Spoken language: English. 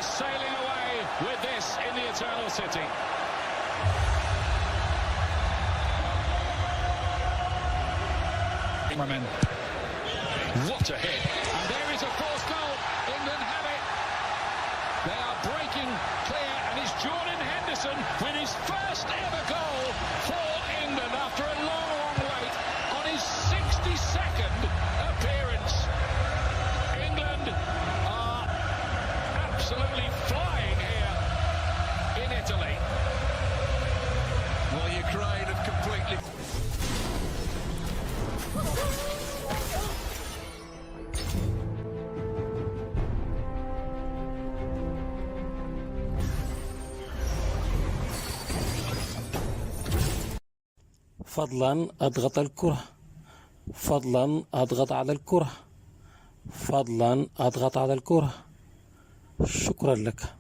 they're sailing away with this in the Eternal City. What a hit. And there is a fourth goal. England have it. They are breaking clear, and it's Jordan Henderson with his first ever goal for England after a long wait on his 62nd appearance. England are absolutely flying here in Italy. Well, Ukraine have completely... فضلا اضغط الكرة، فضلا اضغط على الكرة، فضلا اضغط على الكرة. شكرا لك.